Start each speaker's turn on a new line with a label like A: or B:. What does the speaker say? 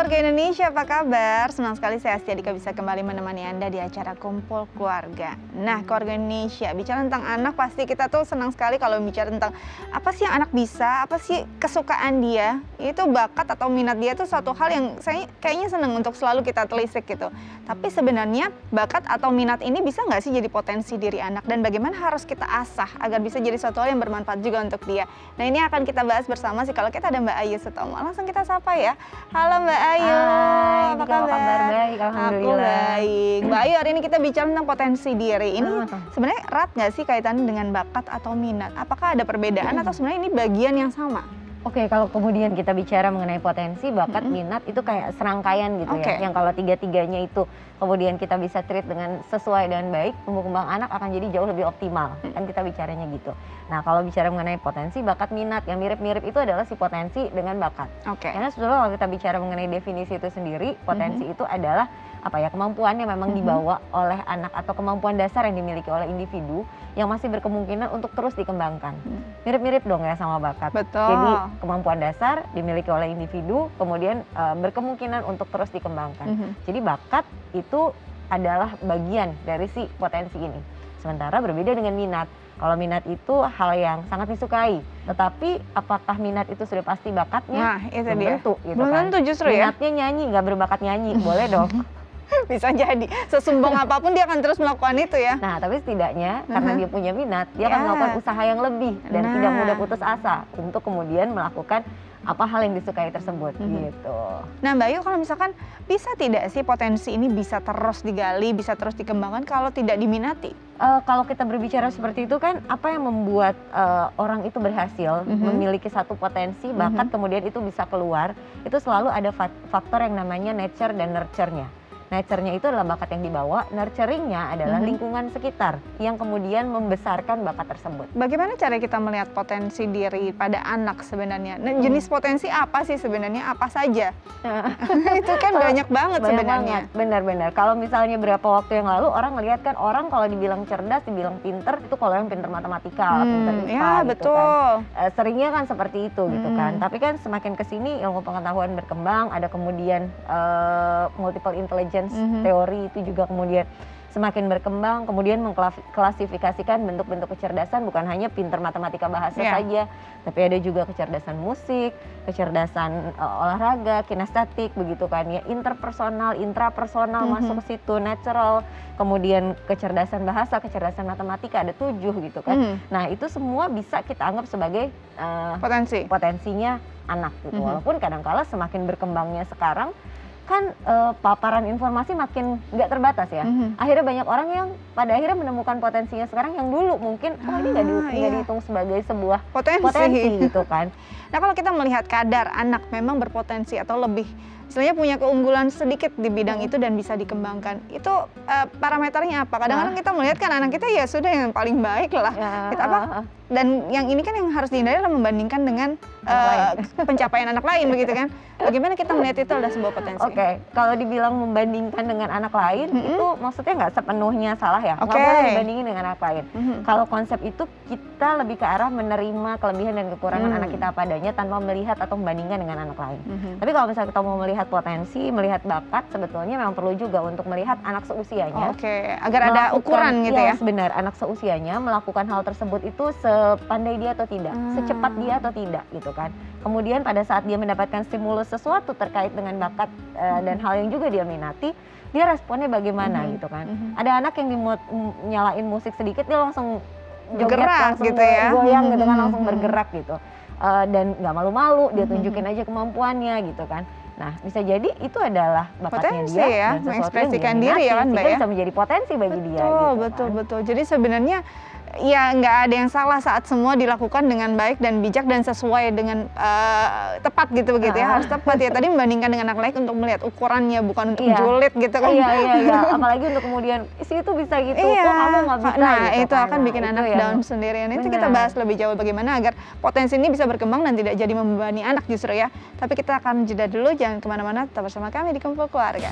A: keluarga Indonesia, apa kabar? Senang sekali saya Astia Dika bisa kembali menemani Anda di acara Kumpul Keluarga. Nah, keluarga Indonesia, bicara tentang anak pasti kita tuh senang sekali kalau bicara tentang apa sih yang anak bisa, apa sih kesukaan dia, itu bakat atau minat dia tuh suatu hal yang saya kayaknya senang untuk selalu kita telisik gitu. Tapi sebenarnya bakat atau minat ini bisa nggak sih jadi potensi diri anak dan bagaimana harus kita asah agar bisa jadi suatu hal yang bermanfaat juga untuk dia. Nah, ini akan kita bahas bersama sih kalau kita ada Mbak Ayu Sutomo. Langsung kita sapa ya. Halo Mbak Ayu,
B: Hai,
A: apa kabar?
B: Baik,
A: Aku baik. Mbak Ayu, hari ini kita bicara tentang potensi diri. Ini sebenarnya erat nggak sih kaitannya dengan bakat atau minat? Apakah ada perbedaan atau sebenarnya ini bagian yang sama?
B: Oke, kalau kemudian kita bicara mengenai potensi, bakat, minat itu kayak serangkaian gitu ya. Yang kalau tiga-tiganya itu kemudian kita bisa treat dengan sesuai dan baik, tumbuh kembang anak akan jadi jauh lebih optimal. Kan kita bicaranya gitu. Nah, kalau bicara mengenai potensi, bakat, minat, yang mirip-mirip itu adalah si potensi dengan bakat. Karena sebetulnya kalau kita bicara mengenai definisi itu sendiri, potensi itu adalah kemampuan yang memang dibawa oleh anak atau kemampuan dasar yang dimiliki oleh individu yang masih berkemungkinan untuk terus dikembangkan. Mirip-mirip dong ya sama bakat.
A: Betul.
B: Jadi kemampuan dasar dimiliki oleh individu, kemudian berkemungkinan untuk terus dikembangkan. Jadi bakat itu adalah bagian dari si potensi ini. Sementara berbeda dengan minat. Kalau minat itu hal yang sangat disukai, tetapi apakah minat itu sudah pasti bakatnya?
A: Nah, itu
B: belum
A: dia.
B: tentu, gitu
A: Belum
B: kan.
A: tentu justru ya.
B: Minatnya nyanyi, nggak berbakat nyanyi, boleh dong.
A: Bisa jadi. Sesumbang apapun dia akan terus melakukan itu ya.
B: Nah, tapi setidaknya karena dia punya minat, dia akan melakukan usaha yang lebih dan tidak mudah putus asa untuk kemudian melakukan apa hal yang disukai tersebut gitu.
A: Nah, Mbak Ayu, kalau misalkan bisa tidak sih potensi ini bisa terus digali, bisa terus dikembangkan kalau tidak diminati?
B: Kalau kita berbicara seperti itu kan, apa yang membuat orang itu berhasil memiliki satu potensi, bakat kemudian itu bisa keluar, itu selalu ada faktor yang namanya nature dan nurture-nya. Nature-nya itu adalah bakat yang dibawa, nurturing-nya adalah lingkungan sekitar yang kemudian membesarkan bakat tersebut.
A: Bagaimana cara kita melihat potensi diri pada anak sebenarnya? Nah, jenis potensi apa sih sebenarnya? Apa saja? Itu kan banyak banget sebenarnya.
B: Benar-benar. Kalau misalnya berapa waktu yang lalu orang melihat kan orang kalau dibilang cerdas, dibilang pinter, itu kalau yang pinter matematika, pinter IPA
A: ya,
B: gitu
A: betul.
B: kan. Seringnya kan seperti itu gitu kan. Tapi kan semakin kesini ilmu pengetahuan berkembang, ada kemudian multiple intelligence teori itu juga kemudian semakin berkembang, kemudian mengklasifikasikan bentuk-bentuk kecerdasan bukan hanya pinter matematika bahasa saja, tapi ada juga kecerdasan musik, kecerdasan olahraga, kinestetik begitu kan ya, interpersonal, intrapersonal masuk ke situ, natural, kemudian kecerdasan bahasa, kecerdasan matematika ada 7 gitu kan. Nah, itu semua bisa kita anggap sebagai potensinya anak gitu. Walaupun kadang-kala semakin berkembangnya sekarang kan paparan informasi makin nggak terbatas ya. Akhirnya banyak orang yang pada akhirnya menemukan potensinya sekarang yang dulu mungkin ini nggak dihitung sebagai sebuah potensi gitu kan.
A: Nah, kalau kita melihat kadar anak memang berpotensi atau lebih istilahnya punya keunggulan sedikit di bidang itu dan bisa dikembangkan, itu parameternya apa? Kadang-kadang kita melihat kan anak kita ya sudah yang paling baik lah. Dan yang ini kan yang harus dihindari adalah membandingkan dengan pencapaian anak lain begitu kan. Bagaimana kita melihat itu adalah sebuah potensi?
B: Kalau dibilang membandingkan dengan anak lain itu maksudnya nggak sepenuhnya salah ya. Nggak boleh dibandingin dengan anak lain. Kalau konsep itu kita lebih ke arah menerima kelebihan dan kekurangan anak kita apa adanya tanpa melihat atau membandingkan dengan anak lain. Tapi kalau misalnya kita mau melihat potensi, melihat bakat, sebetulnya memang perlu juga untuk melihat anak seusianya.
A: Agar ada ukuran gitu ya.
B: Benar, anak seusianya melakukan hal tersebut itu sepandai dia atau tidak, secepat dia atau tidak gitu kan. Kemudian pada saat dia mendapatkan stimulus sesuatu terkait dengan bakat dan hal yang juga dia minati, dia responnya bagaimana gitu kan. Ada anak yang nyalain musik sedikit dia langsung joget, langsung
A: gitu ya,
B: goyang gitu kan, langsung bergerak gitu. Dan nggak malu-malu, dia tunjukin aja kemampuannya gitu kan. Nah, bisa jadi itu adalah bakatnya
A: potensi
B: dia
A: ya,
B: dan
A: mengekspresikan diri ya kan Mbak ya.
B: Bisa menjadi potensi bagi dia gitu
A: Betul. Jadi sebenarnya ya nggak ada yang salah saat semua dilakukan dengan baik dan bijak dan sesuai dengan tepat gitu begitu ya, harus tepat ya. Tadi membandingkan dengan anak lain untuk melihat ukurannya, bukan untuk julid gitu kan.
B: Iya. Apalagi untuk kemudian isi itu bisa gitu, kok kamu nggak bisa.
A: Nah,
B: gitu
A: itu akan bikin anak down sendirian. Itu kita bahas lebih jauh bagaimana agar potensi ini bisa berkembang dan tidak jadi membebani anak justru ya. Tapi kita akan jeda dulu, jangan kemana-mana, tetap bersama kami di Kumpul Keluarga.